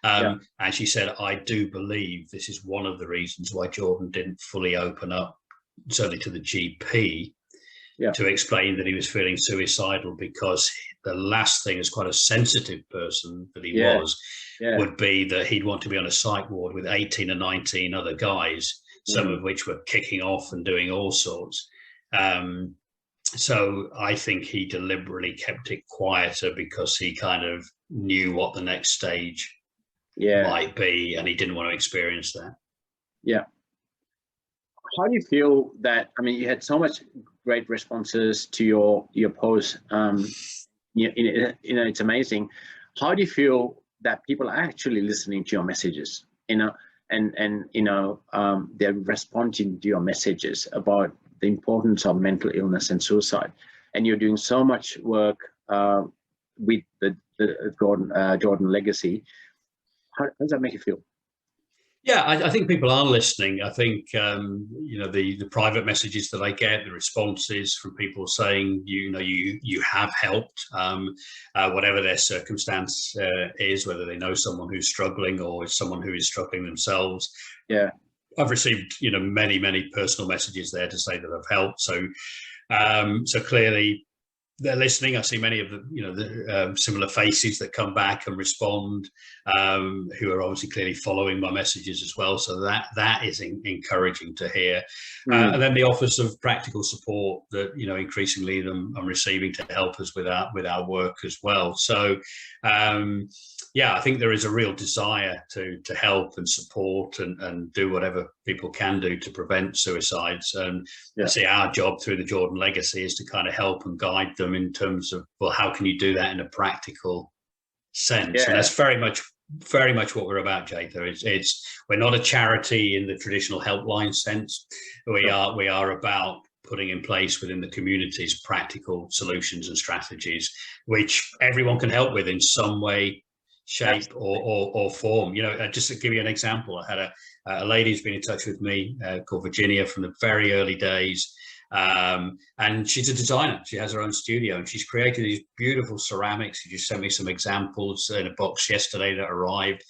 And she said, I do believe this is one of the reasons why Jordan didn't fully open up, certainly to the GP, to explain that he was feeling suicidal, because the last thing, as quite a sensitive person that he was, would be that he'd want to be on a psych ward with 18 or 19 other guys, some of which were kicking off and doing all sorts. So I think he deliberately kept it quieter because he kind of knew what the next stage might be, and he didn't want to experience that. Yeah. How do you feel that, I mean, you had so much great responses to your post. It's amazing. How do you feel that people are actually listening to your messages, and they're responding to your messages about the importance of mental illness and suicide? And you're doing so much work with the Jordan legacy. How does that make you feel? Yeah, I think people are listening. I think, the private messages that I get, the responses from people saying, you have helped, whatever their circumstance is, whether they know someone who's struggling or it's someone who is struggling themselves. Yeah, I've received, many, many personal messages there to say that I've helped. So clearly, they're listening. I see many of the similar faces that come back and respond, who are obviously clearly following my messages as well. So that is encouraging to hear. And then the offers of practical support that increasingly I'm receiving to help us with our work as well. So I think there is a real desire to help and support and do whatever people can do to prevent suicides. And I see our job through the Jordan legacy is to kind of help and guide them in terms of, well, how can you do that in a practical sense? And that's very much what we're about, Jatha. We're not a charity in the traditional helpline sense. We are about putting in place within the communities practical solutions and strategies which everyone can help with in some way, shape or form. Just to give you an example, I had a lady who's been in touch with me called Virginia from the very early days. And she's a designer. She has her own studio, and she's created these beautiful ceramics. She just sent me some examples in a box yesterday that arrived.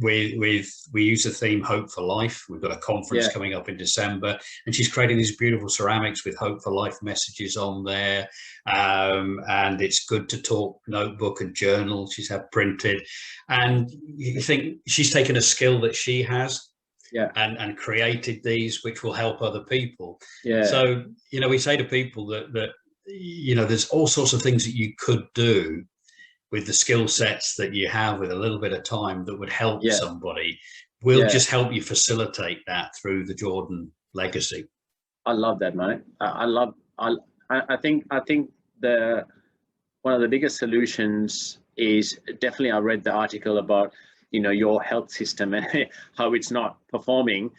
We use the theme Hope for Life. We've got a conference coming up in December, and she's creating these beautiful ceramics with Hope for Life messages on there. And it's Good to Talk notebook and journal she's had printed. And you think she's taken a skill that she has and created these, which will help other people. So we say to people that there's all sorts of things that you could do with the skill sets that you have with a little bit of time that would help somebody. We'll just help you facilitate that through the Jordan legacy. I love that, mate. I think one of the biggest solutions is definitely, I read the article about your health system and how it's not performing.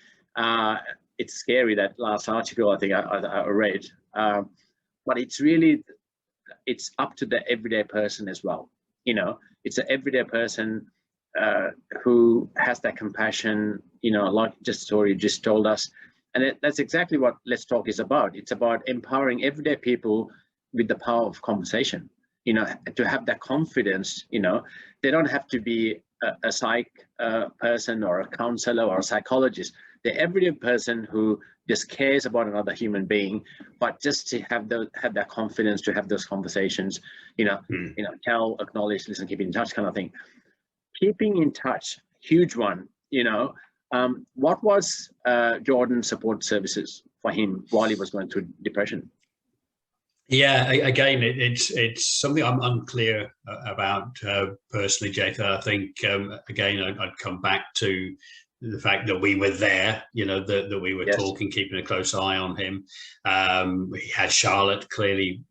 It's scary, that last article I think I read, but it's up to the everyday person as well. It's an everyday person who has that compassion, like just story you just told us. And that's exactly what Let's Talk is about. It's about empowering everyday people with the power of conversation, to have that confidence. They don't have to be a psych person or a counselor or a psychologist. The everyday person who just cares about another human being, but just to have that confidence to have those conversations, tell, acknowledge, listen, keep in touch kind of thing. Keeping in touch, huge one. What was Jordan's support services for him while he was going through depression? Yeah, again, it's something I'm unclear about personally, Jatha. I think, again, I'd come back to the fact that we were there, that we were talking, keeping a close eye on him. He had Charlotte clearly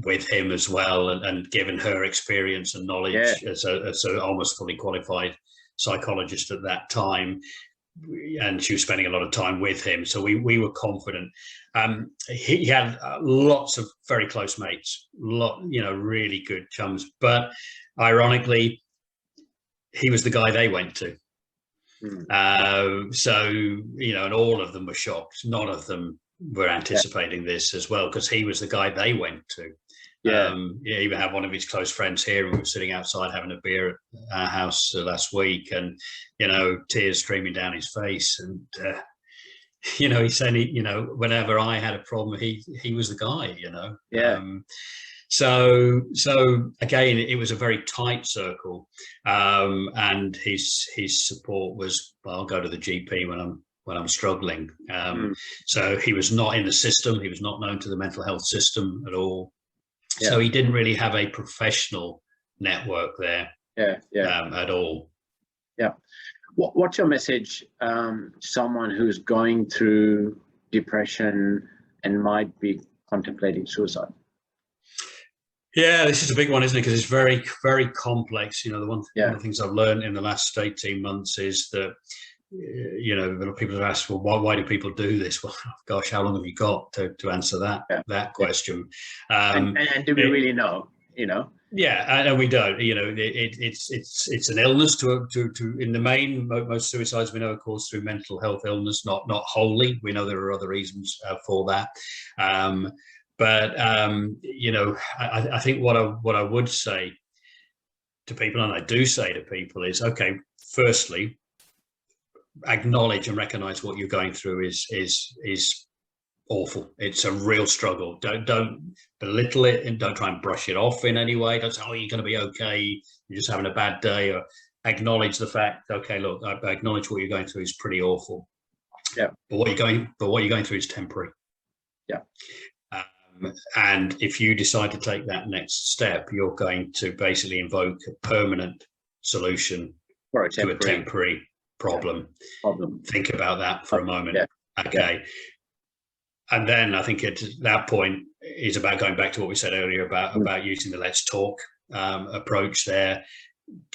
with him as well, and given her experience and knowledge as a almost fully qualified psychologist at that time. And she was spending a lot of time with him, so we were confident. He had lots of very close mates, really good chums, but ironically he was the guy they went to. And all of them were shocked. None of them were anticipating this as well, because he was the guy they went to. He even had one of his close friends here, and we were sitting outside having a beer at our house last week, and tears streaming down his face, and he said, whenever I had a problem, he was the guy, Yeah. So again, it was a very tight circle, and his support was, well, I'll go to the GP when I'm struggling. So he was not in the system. He was not known to the mental health system at all. Yeah. So he didn't really have a professional network there. At all. Yeah. What's your message to someone who's going through depression and might be contemplating suicide? Yeah, this is a big one, isn't it? Because it's very, very complex. One of the things I've learned in the last 18 months is that, people have asked, well, why do people do this? Well, gosh, how long have you got to answer that question? And do we really know? Yeah, and we don't. It's an illness to in the main. Most suicides we know, of course, through mental health illness, not wholly. We know there are other reasons for that. But I think what I would say to people, and I do say to people, is, okay, firstly, acknowledge and recognize what you're going through is awful. It's a real struggle. Don't belittle it, and don't try and brush it off in any way. Don't say, oh, you're going to be okay, you're just having a bad day. Or acknowledge the fact, okay, look, I acknowledge what you're going through is pretty awful. Yeah. But what you're going through is temporary. Yeah. And if you decide to take that next step, you're going to basically invoke a permanent solution to a temporary problem. Think about that for a moment. Okay. And then I think at that point is about going back to what we said earlier about using the Let'sTALK approach there.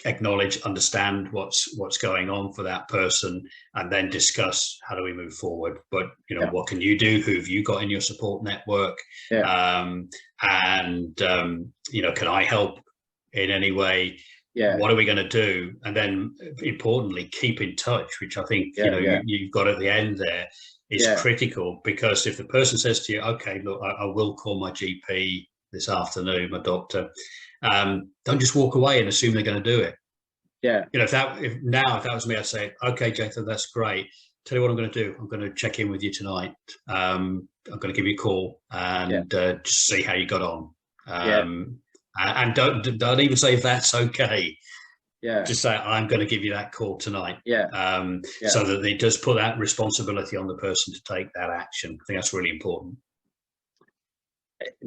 Acknowledge, understand what's going on for that person, and then discuss how do we move forward. But what can you do? Who have you got in your support network? And can I help in any way? What are we going to do? And then importantly, keep in touch, which I think you've got at the end there is critical, because if the person says to you, okay, look, I will call my GP this afternoon, my doctor, don't just walk away and assume they're going to do it. If that was me, I'd say, okay, Jathan, that's great. Tell you what I'm going to do. I'm going to check in with you tonight. I'm going to give you a call and just see how you got on. And don't even say if that's okay. Just say, I'm going to give you that call tonight. So that it does put that responsibility on the person to take that action. I think that's really important.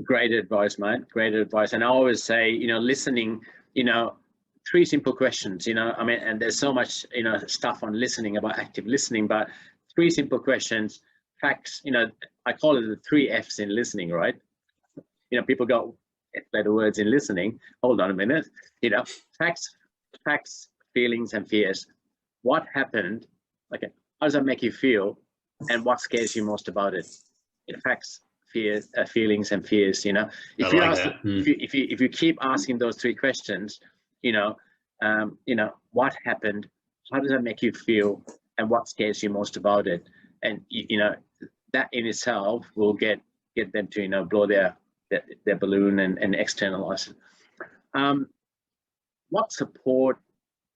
Great advice, mate. Great advice. And I always say, listening, 3 simple questions, and there's so much, stuff on listening, about active listening, but 3 simple questions, facts, I call it the 3 F's in listening, right? People go, better words in listening. Hold on a minute. Facts, feelings, and fears. What happened? Okay, how does that make you feel? And what scares you most about it? Facts, fears, feelings, and fears. If you keep asking those 3 questions, what happened? How does that make you feel? And what scares you most about it? And that in itself will get them to blow their balloon and externalize it. What support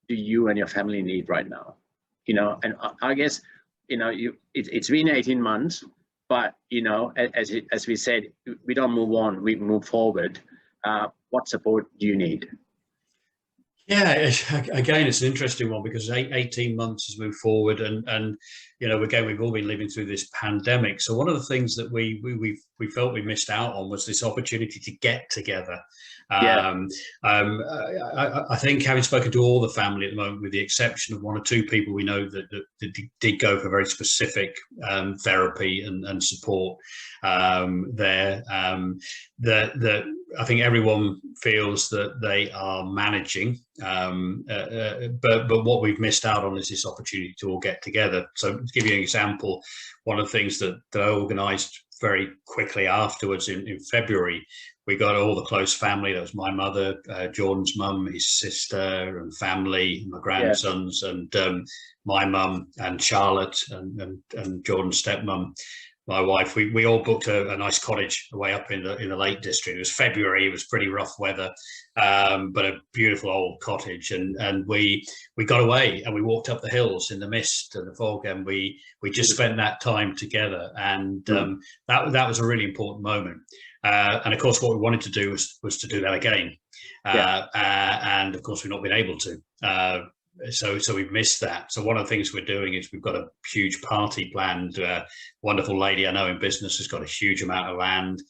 do you and your family need right now? And I guess it's been 18 months, but as we said, we don't move on, we move forward. What support do you need? Yeah, again, it's an interesting one, because 18 months has moved forward, and again, we've all been living through this pandemic. So one of the things that we felt we missed out on was this opportunity to get together. I think, having spoken to all the family at the moment, with the exception of 1 or 2 people we know that did go for very specific therapy and support there, that I think everyone feels that they are managing, but what we've missed out on is this opportunity to all get together. So to give you an example, one of the things that I organised very quickly afterwards in February, we got all the close family. That was my mother, Jordan's mum, his sister and family, my grandsons, and my mum and Charlotte and Jordan's stepmum. my wife, we all booked a nice cottage way up in the Lake District. It was February, it was pretty rough weather, but a beautiful old cottage. And we got away and we walked up the hills in the mist and the fog, and we just spent that time together. And that was a really important moment. And of course, what we wanted to do was to do that again. And of course, we've not been able to. So we've missed that. So one of the things we're doing is we've got a huge party planned. Wonderful lady I know in business has got a huge amount of land.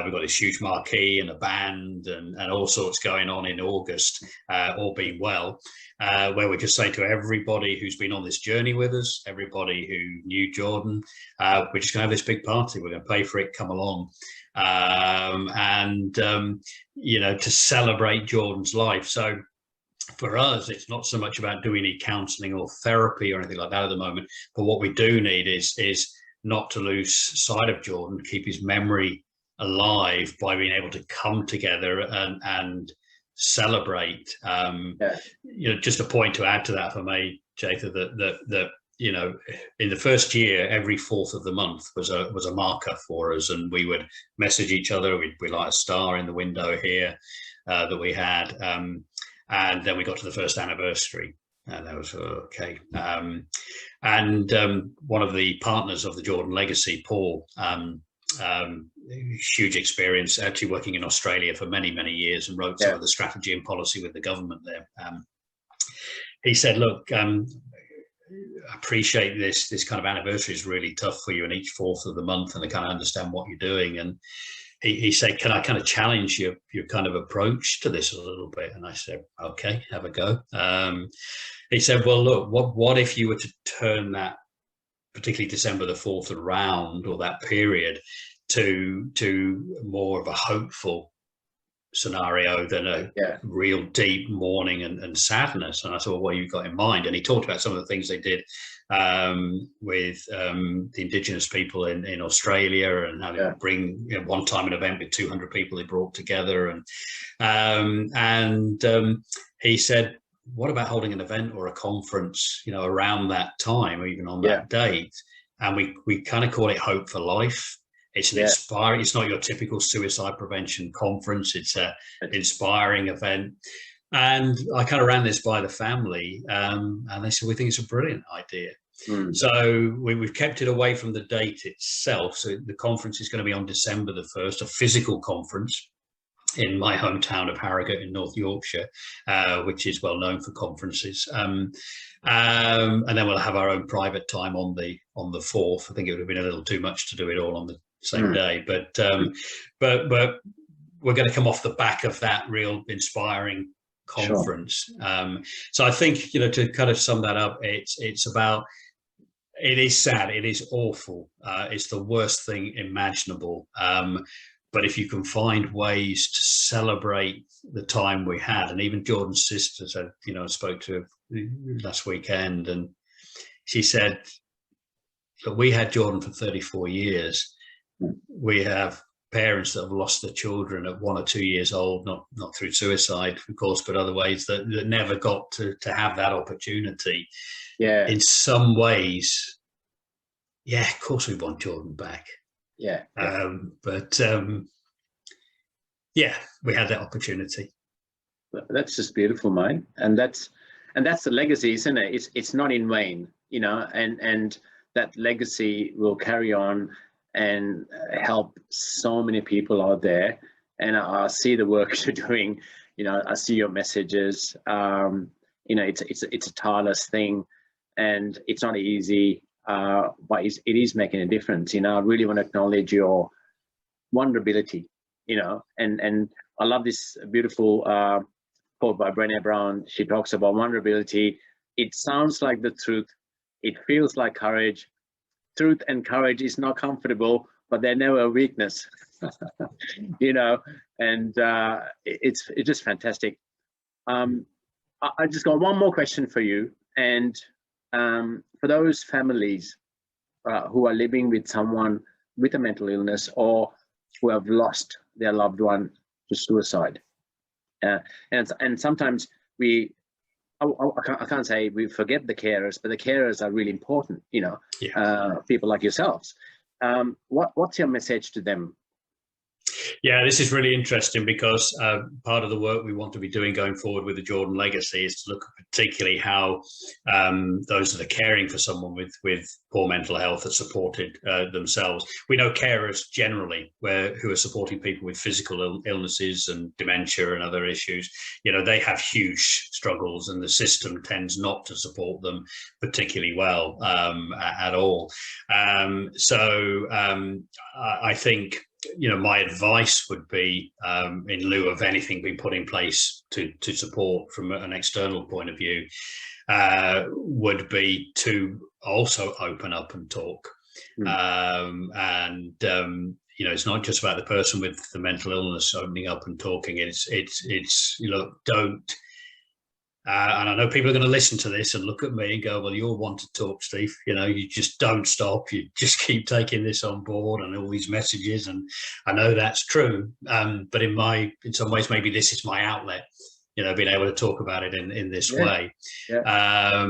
We've got this huge marquee and a band and all sorts going on in August, all being well, where we just say to everybody who's been on this journey with us, everybody who knew Jordan, we're just going to have this big party. We're going to pay for it. Come along. You know, to celebrate Jordan's life. So for us, it's not so much about doing any counselling or therapy or anything like that at the moment, but what we do need is not to lose sight of Jordan, keep his memory alive by being able to come together and celebrate. You know, just a point to add to that for me, Jatha, that you know, in the first year, every 4th of the month was a marker for us, and we would message each other. We light a star in the window here that we had. And then we got to the first anniversary, and that was okay. One of the partners of the Jordan Legacy, Paul, huge experience, actually working in Australia for many, many years, and wrote some of the strategy and policy with the government there. He said, look, I appreciate this kind of anniversary is really tough for you, and each 4th of the month, and I kind of understand what you're doing. And he said, can I kind of challenge your kind of approach to this a little bit? And I said, okay, have a go. He said, well, look, what if you were to turn that, particularly December the 4th around, or that period, to more of a hopeful scenario than a real deep mourning and sadness? And I said, well, what you got in mind? And he talked about some of the things they did with the indigenous people in Australia, and how they bring, you know, one time an event with 200 people they brought together. And he said, what about holding an event or a conference, you know, around that time, or even on that date? And we kind of call it Hope for Life. It's an inspiring, it's not your typical suicide prevention conference. It's an inspiring event. And I kind of ran this by the family, and they said, we think it's a brilliant idea. So we've kept it away from the date itself. So the conference is going to be on December the 1st, a physical conference in my hometown of Harrogate in North Yorkshire, which is well known for conferences. And then we'll have our own private time on the 4th. I think it would have been a little too much to do it all on the same day, but we're going to come off the back of that real inspiring conference. So I think, you know, to kind of sum that up, it's about, it is sad, it is awful, it's the worst thing imaginable, but if you can find ways to celebrate the time we had. And even Jordan's sister said, you know, I spoke to her last weekend, and she said, look, we had Jordan for 34 years. We have parents that have lost their children at 1 or 2 years old, not through suicide, of course, but other ways, that never got to have that opportunity. In some ways, of course we want Jordan back. But we had that opportunity. That's just beautiful, mate. And that's the legacy, isn't it? It's not in vain, you know, and that legacy will carry on and help so many people out there. And I see the work you're doing, you know, I see your messages. You know, it's a tireless thing, and it's not easy, but it is making a difference. You know, I really want to acknowledge your vulnerability, you know, and I love this beautiful quote by Brené Brown. She talks about vulnerability. It sounds like the truth. It feels like courage. Truth and courage is not comfortable, but they're never a weakness. You know, and it's just fantastic. I just got one more question for you, and for those families who are living with someone with a mental illness, or who have lost their loved one to suicide, and sometimes I can't say we forget the carers, but the carers are really important, you know, people like yourselves. What's your message to them? Yeah, this is really interesting because part of the work we want to be doing going forward with the Jordan Legacy is to look at particularly how those that are caring for someone with poor mental health are supported themselves. We know carers generally who are supporting people with physical illnesses and dementia and other issues. You know, they have huge struggles and the system tends not to support them particularly well at all. I think, you know, my advice would be, in lieu of anything being put in place to support from an external point of view, would be to also open up and talk. You know, it's not just about the person with the mental illness opening up and talking. It's you know, don't. And I know people are going to listen to this and look at me and go, well, you'll want to talk, Steve. You know, you just don't stop. You just keep taking this on board and all these messages. And I know that's true. But in some ways, maybe this is my outlet, you know, being able to talk about it in this way. Yeah. I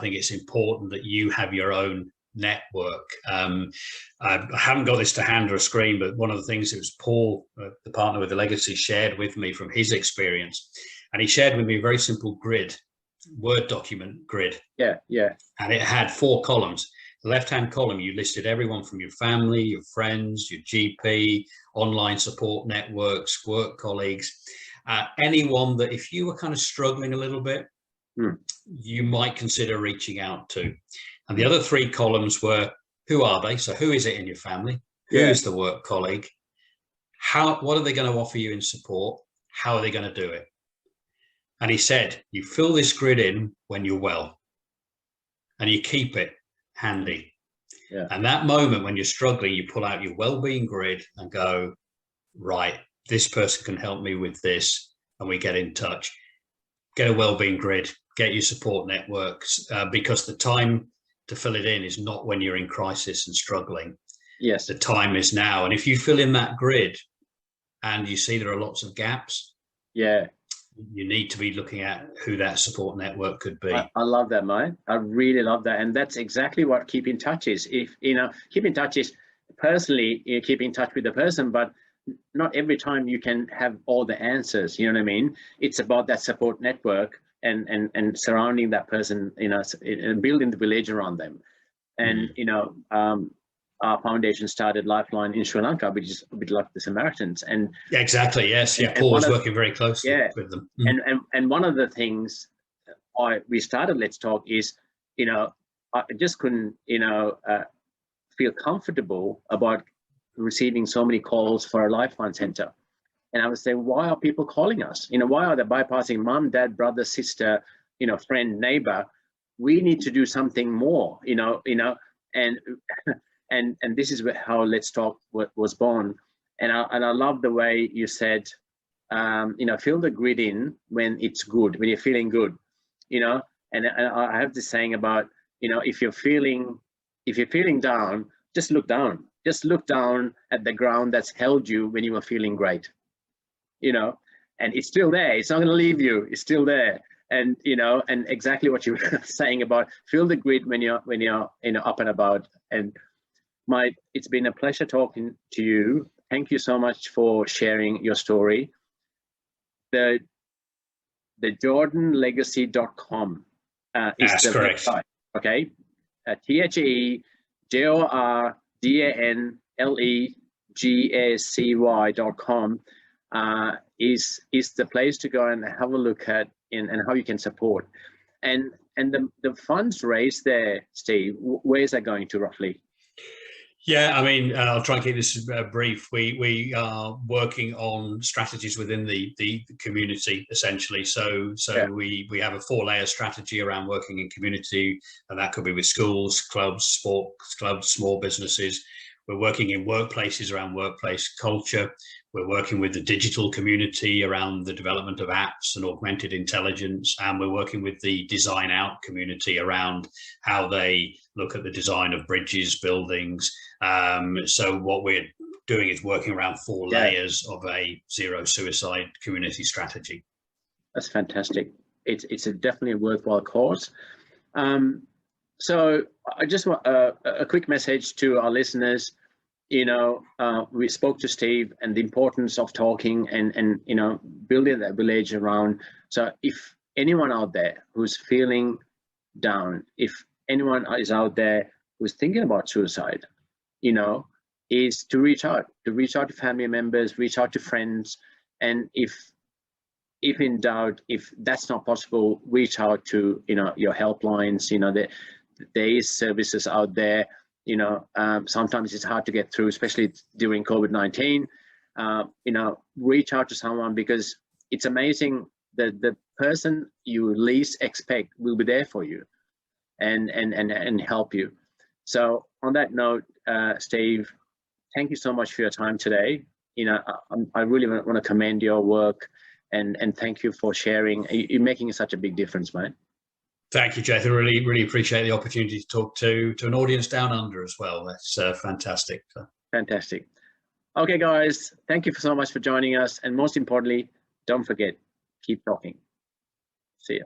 think it's important that you have your own network. I haven't got this to hand or a screen, but one of the things that was Paul, the partner with the Legacy, shared with me from his experience. And he shared with me a very simple grid, Word document grid. Yeah. And it had 4 columns. The left-hand column, you listed everyone from your family, your friends, your GP, online support networks, work colleagues, anyone that if you were kind of struggling a little bit, you might consider reaching out to. And the other 3 columns were, who are they? So who is it in your family? Who is the work colleague? What are they going to offer you in support? How are they going to do it? And he said, you fill this grid in when you're well and you keep it handy. Yeah. And that moment when you're struggling, you pull out your well-being grid and go, right, this person can help me with this. And we get in touch. Get a well-being grid, get your support networks, because the time to fill it in is not when you're in crisis and struggling. Yes. The time is now. And if you fill in that grid and you see there are lots of gaps, you need to be looking at who that support network could be. I love that, mate. I really love that. And that's exactly what keep in touch is. If, you know, keep in touch is personally, you keep in touch with the person, but not every time you can have all the answers. You know what I mean? It's about that support network and surrounding that person, you know, and building the village around them. And, you know, our foundation started Lifeline in Sri Lanka, which is a bit like the Samaritans. And exactly, yes, yeah. Paul was working very closely with them. And one of the things we started Let's Talk is, you know, I just couldn't, you know, feel comfortable about receiving so many calls for a Lifeline center. And I was saying, why are people calling us? You know, why are they bypassing mom, dad, brother, sister, you know, friend, neighbor? We need to do something more, you know, and this is how Let's Talk was born. And I love the way you said, you know, fill the grid in when it's good, when you're feeling good, you know. And I have this saying about, you know, if you're feeling down, just look down. Just look down at the ground that's held you when you were feeling great, you know, and it's still there. It's not going to leave you. It's still there. And, you know, and exactly what you were saying about fill the grid when you're, you know, up and about. And it's been a pleasure talking to you. Thank you so much for sharing your story. The jordanlegacy.com is That's the correct. website. Okay, TheJordanlegacy.com is the place to go and have a look at and how you can support. And the funds raised there, Steve, where is that going to roughly? Yeah, I mean, I'll try and keep this brief. We are working on strategies within the community, essentially. So we have a 4-layer strategy around working in community, and that could be with schools, clubs, sports clubs, small businesses. We're working in workplaces around workplace culture. We're working with the digital community around the development of apps and augmented intelligence. And we're working with the design out community around how they look at the design of bridges, buildings. So what we're doing is working around 4 layers of a zero suicide community strategy. That's fantastic. It's definitely a worthwhile cause. So I just want a quick message to our listeners. We spoke to Steve and the importance of talking and building that village around. So if anyone out there who's feeling down, if anyone is out there who's thinking about suicide, is to reach out to family members, reach out to friends, and if in doubt, if that's not possible, reach out to your helplines. There is services out there. Sometimes it's hard to get through, especially during COVID-19. Reach out to someone, because it's amazing that the person you least expect will be there for you and help you. So on that note, Steve, thank you so much for your time today. I really want to commend your work and thank you for sharing. You're making such a big difference, man. Thank you, Jathan. Really appreciate the opportunity to talk to an audience down under as well. That's fantastic. Fantastic. Okay, guys, thank you so much for joining us. And most importantly, don't forget, keep talking. See ya.